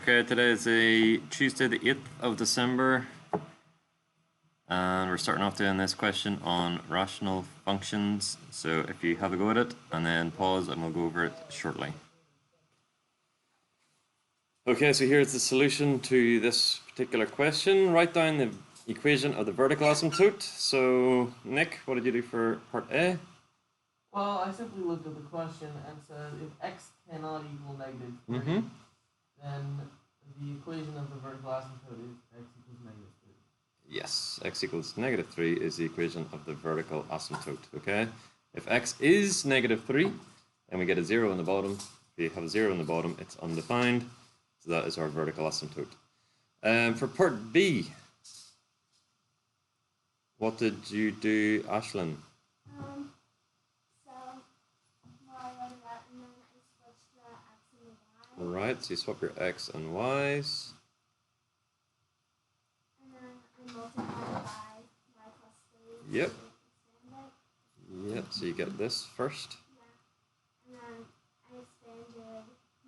Okay, today is a Tuesday the 8th of December and we're starting off doing this question on rational functions. So if you have a go at it and then pause and we'll go over it shortly. Okay, so here's the solution to this particular question. Write down the equation of the vertical asymptote. So Nick, what did you do for part A? Well, I simply looked at the question and said if x cannot equal negative 3, then the equation of the vertical asymptote is x equals negative 3. Yes, x equals negative 3 is the equation of the vertical asymptote, okay? If x is negative 3, then we get a 0 on the bottom. If we have a 0 on the bottom, it's undefined. So that is our vertical asymptote. For part B, what did you do, Ashlyn? Right, so you swap your x and y's. And then I multiply by y plus 3. Yep. Yep, so you get this first. Yeah. And then I expanded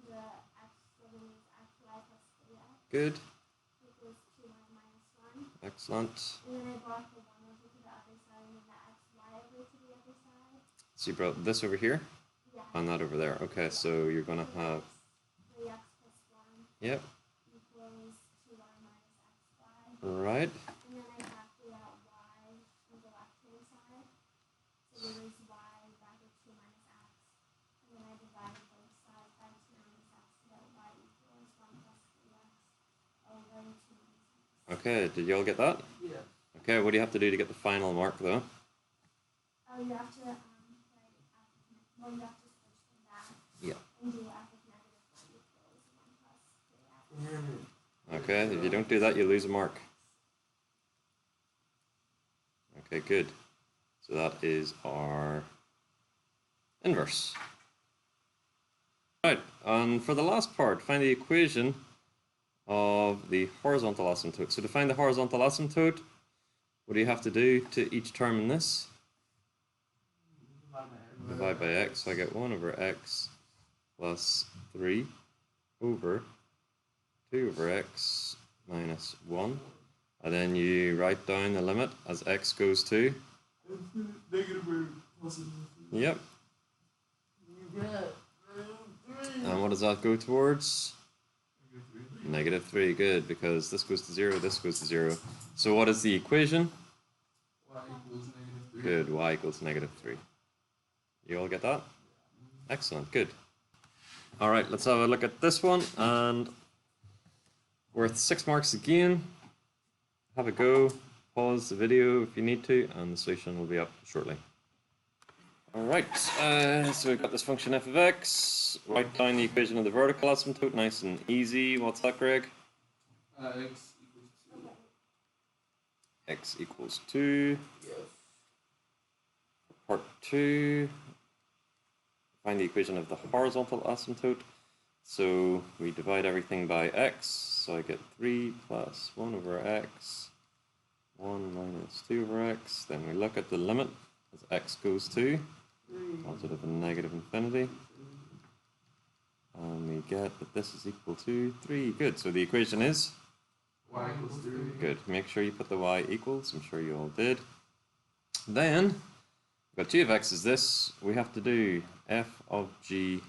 the x, so then it's x y plus 3x. Good. Equals 2y minus 1. Excellent. And then I brought the 1 over to the other side and then the xy over to the other side. So you brought this over here? Yeah. And that over there. Okay, so you're going to have... 3x plus 1. Yep. Equals 2y minus xy. Right. And then I factored out y on the left-hand side. So there is y bracket 2 minus x. And then I divided both sides by 2 minus x so that y equals 1 plus 3x over 2 minus x. Okay, did you all get that? Yeah. Okay, what do you have to do to get the final mark though? Oh, you have to write you have to switch them back. Yeah. And do f of negative 1 equals 1 plus 3x. Okay, if you don't do that, you lose a mark. Okay, good. So that is our inverse. Right, and for the last part, find the equation of the horizontal asymptote. So to find the horizontal asymptote, what do you have to do to each term in this? Divide by x. So I get 1 over x plus 3 over 2 over x minus 1. And then you write down the limit as x goes to... Negative or positive. Yep. You get And what does that go towards? Negative 3, good, because this goes to 0, this goes to 0. So what is the equation? y equals negative 3. Good, y equals negative 3. You all get that? Excellent, good. Alright, let's have a look at this one, and worth 6 marks again. Have a go, pause the video if you need to, and the solution will be up shortly. Alright, so we've got this function f of x. Write down the equation of the vertical asymptote, nice and easy. What's that, Greg? X equals 2. X equals 2. Yes. Part 2, find the equation of the horizontal asymptote. So we divide everything by x, so I get 3 plus 1 over x, 1 minus 2 over x. Then we look at the limit as x goes to positive and negative infinity. And we get that this is equal to 3. Good, so the equation is? Y equals 3. Good, make sure you put the y equals, I'm sure you all did. Then, we've got g of x is this, we have to do f of g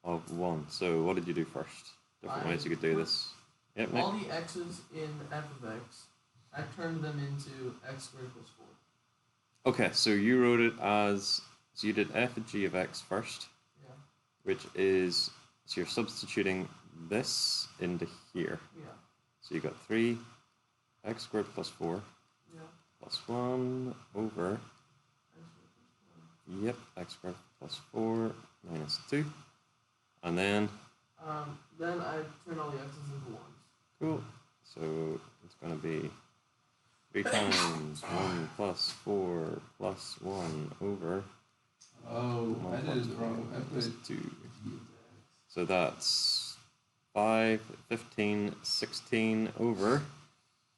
of 1. So what did you do first? Different ways you could do this. Yep, Nick? All the x's in f of x, I turned them into x squared plus 4. Okay, so you wrote it as, so you did f of g of x first, Yeah. which is, so you're substituting this into here. Yeah. So you got 3 x squared plus 4 Yeah. plus 1 over, yep, x squared plus 4 minus 2. And then, Then I turn all the x's into 1s. cool, so it's going to be 3 times 1 plus 4 plus 1 over Oh, I 1 did plus it wrong. 1 I plus put 2. So that's 5, 15, 16 over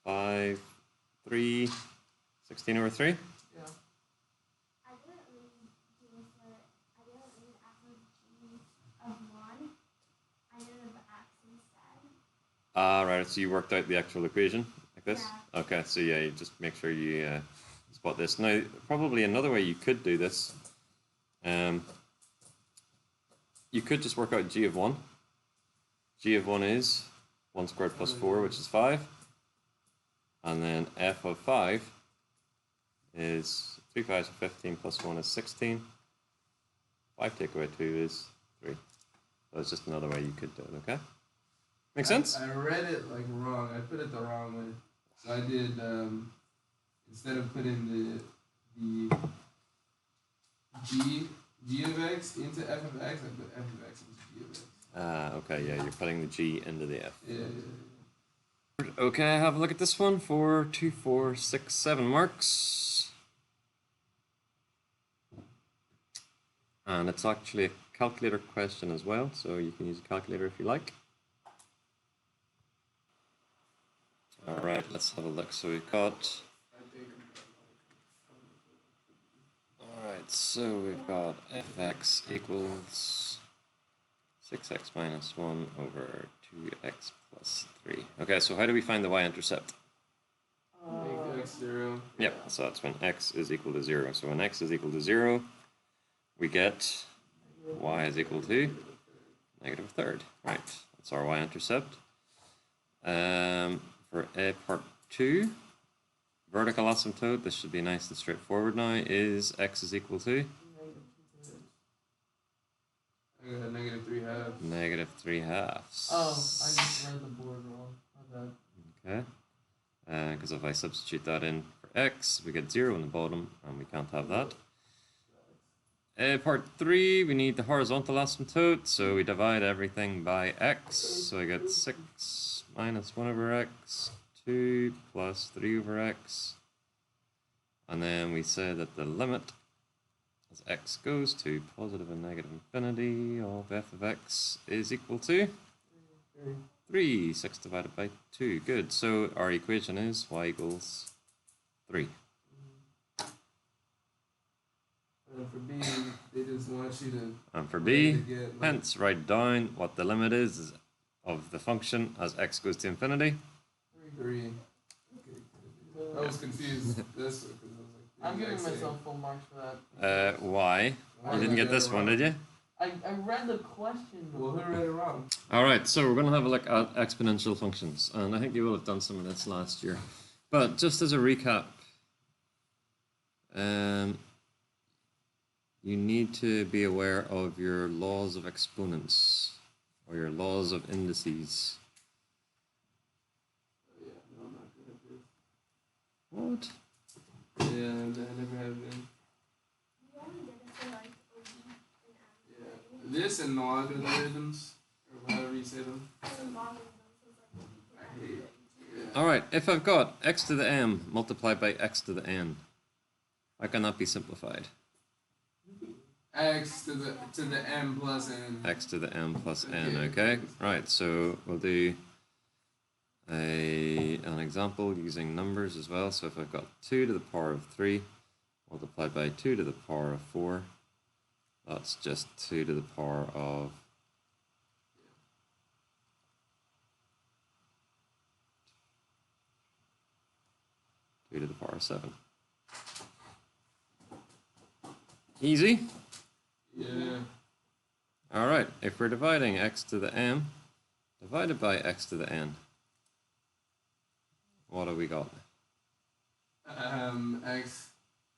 5, 3, 16 over 3. Yeah. I didn't read f of g of 1. I did it of x instead. Ah, right. So you worked out the actual equation like this? Yeah. Okay, so yeah, you just make sure you spot this. Now, probably another way you could do this, you could just work out g of 1. G of 1 is 1 squared plus 4, which is 5. And then f of 5 is 3 5s are 15 plus 1 is 16. 5 take away 2 is 3. So it's just another way you could do it, okay? Make sense? I read it like wrong. I put it the wrong way. So I did instead of putting the g of x into f of x, I put f of x into g of x. Ah, okay, yeah, you're putting the g into the f. Yeah. Okay, have a look at this one for 2, 4, 6, 7 marks. And it's actually a calculator question as well, so you can use a calculator if you like. Alright, let's have a look. So we've got... Alright, so we've got fx equals 6x minus 1 over 2x plus 3. Okay, so how do we find the y-intercept? Make x 0. Yep, so that's when x is equal to 0. So when x is equal to 0, we get y is equal to negative a third. Right, that's our y-intercept. For a part 2, vertical asymptote, this should be nice and straightforward now, is x is equal to? I got negative 3 halves. Negative 3 halves. Oh, I just read the board wrong. My bad. Okay. Because if I substitute that in for x, we get 0 in the bottom, and we can't have that. Part 3, we need the horizontal asymptote, so we divide everything by x. So I get 6 minus 1 over x, 2 plus 3 over x. And then we say that the limit as x goes to positive and negative infinity of f of x is equal to 3. 6 divided by 2. Good. So our equation is y equals 3. And for B, they just want you to. And for B, get, like, hence write down what the limit is of the function as x goes to infinity. 3. Okay. I was confused. This because I was like. I'm giving exact same. myself full marks for that. Why? You didn't get this one, did you? I read the question. Well, who read it wrong? Alright, so we're going to have a look at exponential functions. And I think you will have done some of this last year. But just as a recap, you need to be aware of your laws of exponents, or your laws of indices. Yeah, no, I'm not good at this. What? Yeah, I never have been. You only did it for like a week and Yeah. This and logarithms, or however you say them. I hate it. Yeah. Alright, if I've got x to the m multiplied by x to the n, how can that be simplified? X to the m plus n. X to the m plus n, okay? Right, so we'll do an example using numbers as well. So if I've got 2 to the power of 3 multiplied by 2 to the power of 4, that's just 2 to the power of 2 to the power of 7. Easy? Yeah. Alright, if we're dividing x to the m divided by x to the n, what have we got? X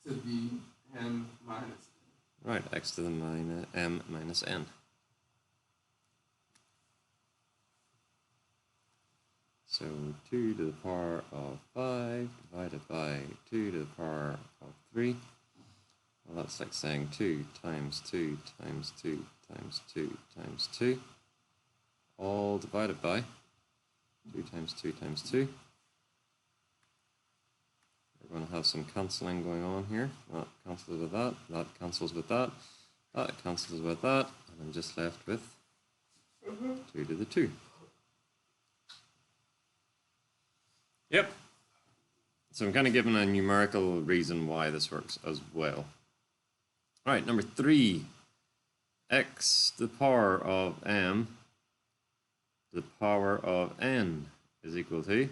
to the m minus. Right, x to the m minus n. So 2 to the power of 5 divided by 2 to the power of 3. Well, that's like saying 2 times 2 times 2 times 2 times 2. All divided by 2 times 2 times 2. We're going to have some cancelling going on here. That cancels with that, that cancels with that, that cancels with that, and I'm just left with 2 to the 2. Yep. So I'm kind of given a numerical reason why this works as well. Alright, number 3. X to the power of m to the power of n is equal to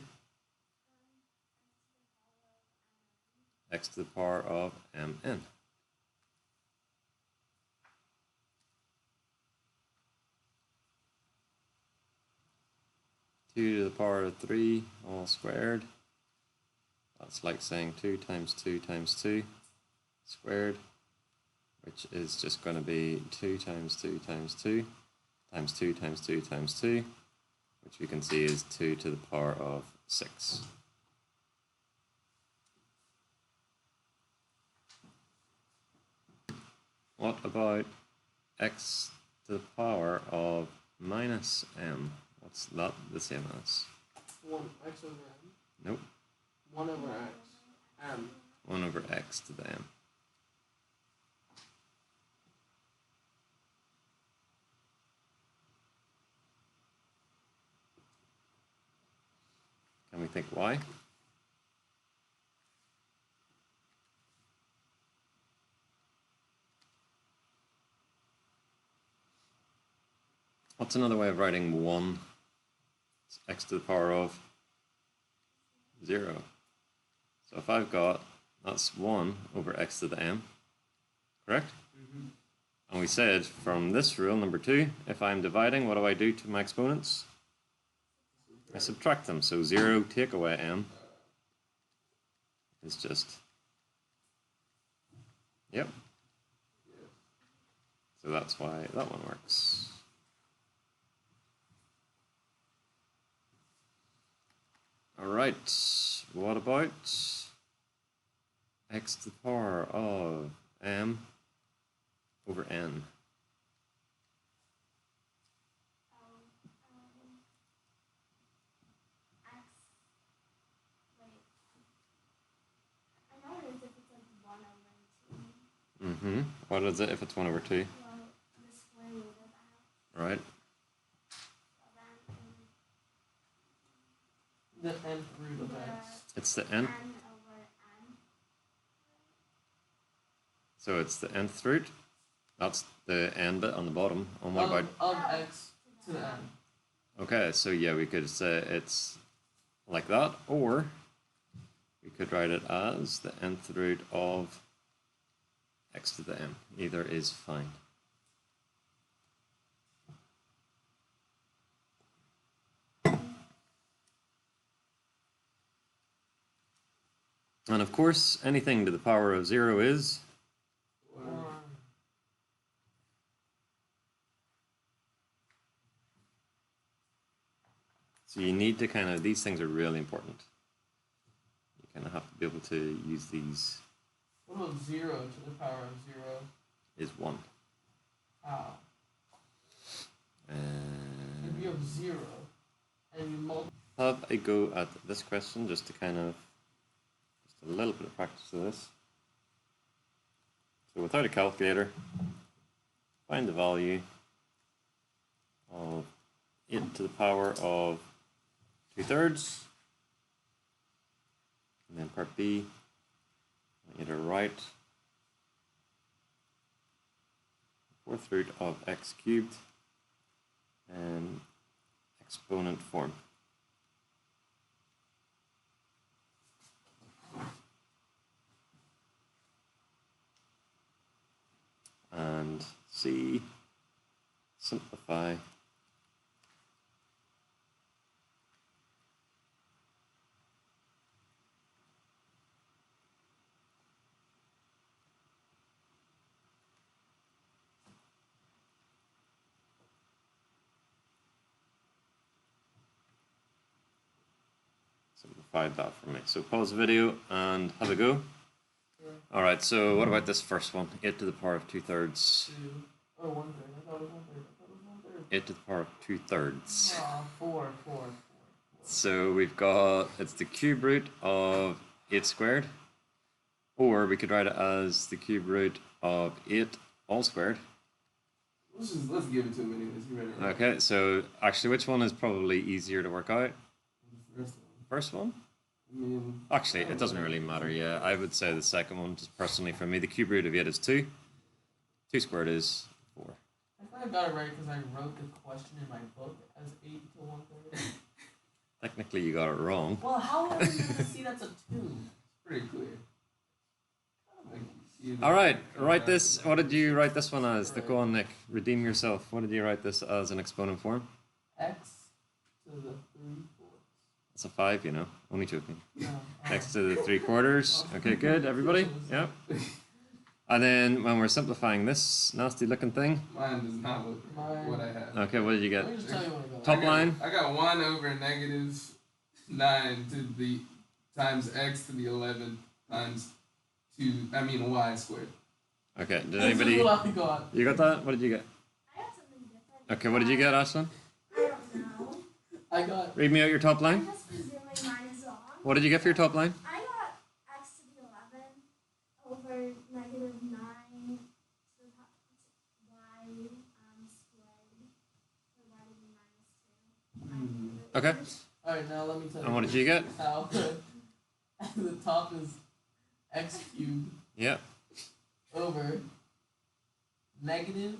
x to the power of mn. Two to the power of 3 all squared. That's like saying 2 times 2 times 2 squared, which is just going to be 2 times 2 times 2 times 2 times 2 times 2, which we can see is 2 to the power of 6. What about x to the power of minus m? What's that the same as? 1 x over m. Nope. 1 over x. M. 1 over x to the m. Can we think why? What's another way of writing 1? It's x to the power of 0. So if I've got, that's 1 over x to the m, correct? Mm-hmm. And we said from this rule, number 2, if I'm dividing, what do I do to my exponents? I subtract them. So 0 take away m is just, yep. So that's why that one works. Alright, what about x to the power of m over n? X. Wait. I know it is if it's like 1 over 2. Mm-hmm. What is it if it's 1 over 2? Well, the square root of that. Right. So then, The nth root of x. It's the n nth. over n. So it's the nth root. That's the n bit on the bottom. And what about... Of x to the n. Okay, so yeah, we could say it's like that, or we could write it as the nth root of x to the m. Either is fine. And of course, anything to the power of 0 is... So you need to kind of, these things are really important. You kind of have to be able to use these. What about 0 to the power of 0? Is 1. How? If you have 0 and you multiply. Have a go at this question just to kind of, just a little bit of practice to this. So without a calculator, find the value of 8 to the power of 2/3. And then part B, I want you to write 4th root of x cubed in exponent form. And C, simplify. Simplified that for me. So pause the video and have a go. Yeah. Alright, so what about this first one? 8 to the power of 2/3. 2. Oh, 1/3. I thought it was 1/3. I thought it was 1/3. 8 to the power of 2/3. Ah, 4. So we've got, it's the cube root of 8 squared. Or we could write it as the cube root of 8 all squared. Let's give it to him anyways. He read it right. Okay, so actually which one is probably easier to work out? The first one. First one? I mean, Actually, it doesn't really matter, yeah. I would say the second one, just personally for me, the cube root of 8 is 2. 2 squared is 4. I thought I got it right because I wrote the question in my book as 8 to 1/3. technically you got it wrong. Well, how are we going to see that's a 2? Pretty clear. Like, you see All right, the- write this. What did you write this one as? Right. Go on, Nick. Redeem yourself. What did you write this as an exponent form? X to the 3/4. It's a 5, you know. Only joking. No. X to the 3/4. Okay, good. Everybody? Yep. And then when we're simplifying this nasty looking thing, Mine does not look like what I have. okay, what did you Let get? me just tell you what I got. Top line? I got 1 over negative 9 to the times x to the 11 times y squared. Okay, did This anybody? is what I got. You got that? What did you get? I got something different. Okay, what did you get, Ashlyn? I don't know. I got Read me out your top I'm line. just presuming mine is wrong. What did you get for your top line? I got x to the 11 over negative 9 to the y squared or y to the minus 2. Okay. Alright, now let me tell you. And what did you get? How the top is x cubed Yeah. over negative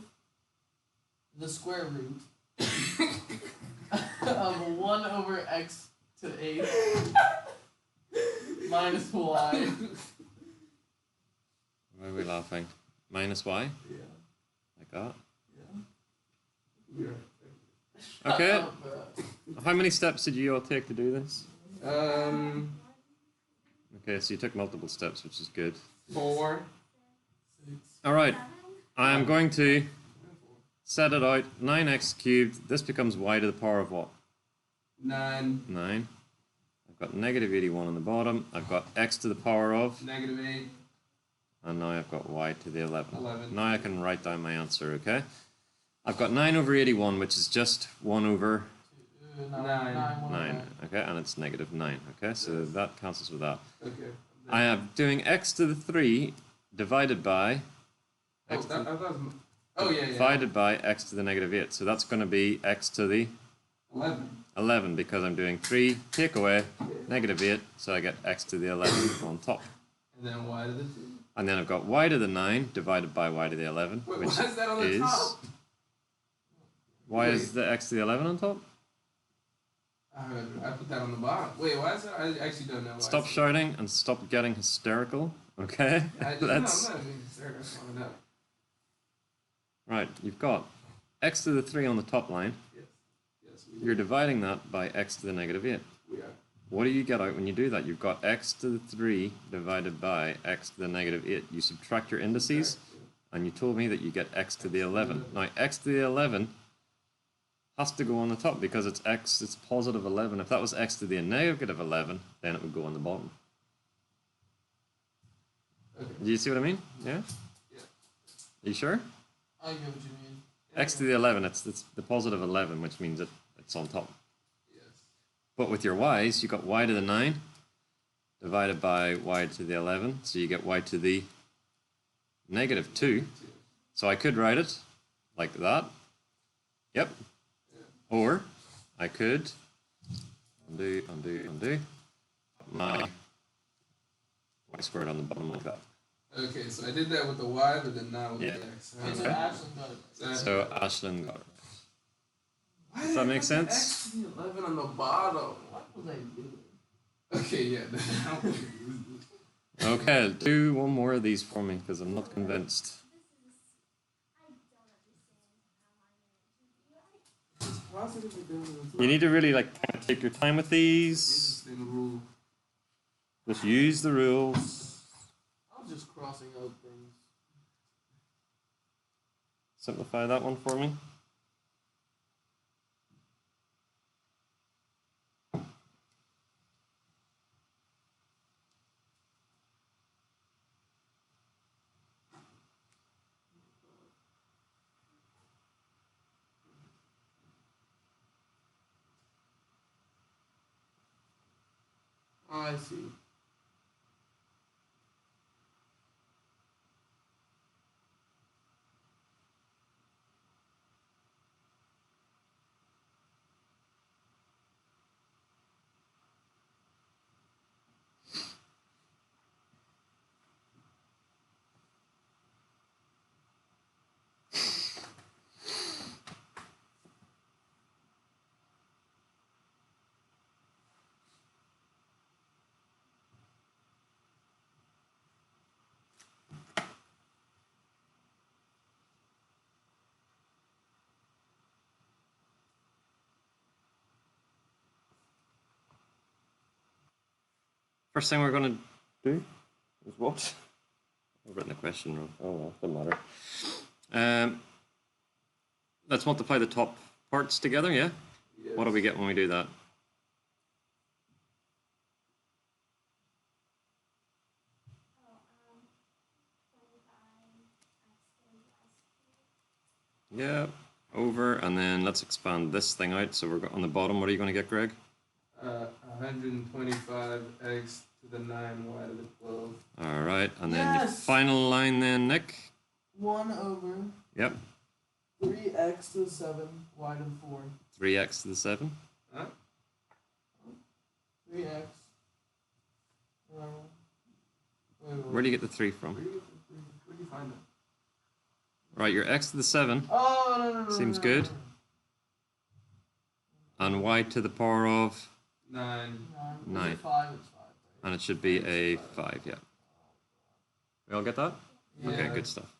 the square root of 1 over x to the 8th minus y. Why are we laughing? Minus y? Yeah. Like that? Yeah. Yeah. Okay. Shut up, bro. How many steps did you all take to do this? Okay, so you took multiple steps, which is good. 4. 6. All right. I am going to set it out. 9x cubed. This becomes y to the power of what? 9. 9. I've got negative 81 on the bottom. I've got x to the power of. Negative 8. And now I've got y to the 11. 11. Now I can write down my answer, okay? I've got 9 over 81, which is just 1 over 9. Okay, and it's negative 9. Okay, so that cancels with that. Okay. I am doing x to the 3 divided by Oh, x to that, the, I thought it was, oh yeah, yeah. divided by x to the negative 8. So that's going to be x to the 11. 11 because I'm doing 3, take away, negative 8, so I get x to the 11 on top. And then y to the 2. And then I've got y to the 9 divided by y to the 11, Wait, which why is that on the is... top? Why is the x to the 11 on top? I put that on the bottom. Wait, why is that? I actually don't know why. Stop shouting and stop getting hysterical, okay? No, Let's... I'm not being hysterical. That's fine enough. Right, you've got x to the 3 on the top line. Yes. Yes, we You're dividing that by x to the negative 8. We are. What do you get out when you do that? You've got x to the 3 divided by x to the negative 8. You subtract your indices, and you told me that you get x to the 11. Now, x to the 11 has to go on the top because it's x, it's positive 11. If that was x to the negative 11, then it would go on the bottom. Okay. Do you see what I mean? Yeah? Yeah. Are you sure? I get what you mean. X to the 11, it's the positive 11, which means it's on top. Yes. But with your y's, you got y to the 9 divided by y to the 11, so you get y to the negative 2. So I could write it like that. Yep. Or I could undo my y squared on the bottom like that. Okay, so I did that with the y, but then not with Yeah. the x. Wait, so Okay. Ashlyn got it. So Ashlyn got it. Why Does did that I make put sense? X to the 11 on the bottom. What was I doing? Okay, yeah. Okay, do one more of these for me because I'm not convinced. You need to really like take your time with these. Interesting rule. Just use the rules. I was just crossing out things. Simplify that one for me. Oh, I see. First thing we're going to do is what? I've written the question wrong. Oh well, doesn't matter. Let's multiply the top parts together, yeah? Yes. What do we get when we do that? Yeah, over, and then let's expand this thing out. So we're on the bottom. What are you going to get, Greg? 125x to the 9y to the 12. All right, and then your Yes! final line then, Nick. 1 over Yep, 3x to the 7, y to the 4. 3x to the 7. Huh? 3x. Wait. Where do you get the 3 from? Where do you find that? Right, your x to the 7. Oh, no. Seems good. And y to the power of, 9. 9. It's 5, it's 5. and it should be a 5, yeah. We all get that? Yeah. Okay, good stuff.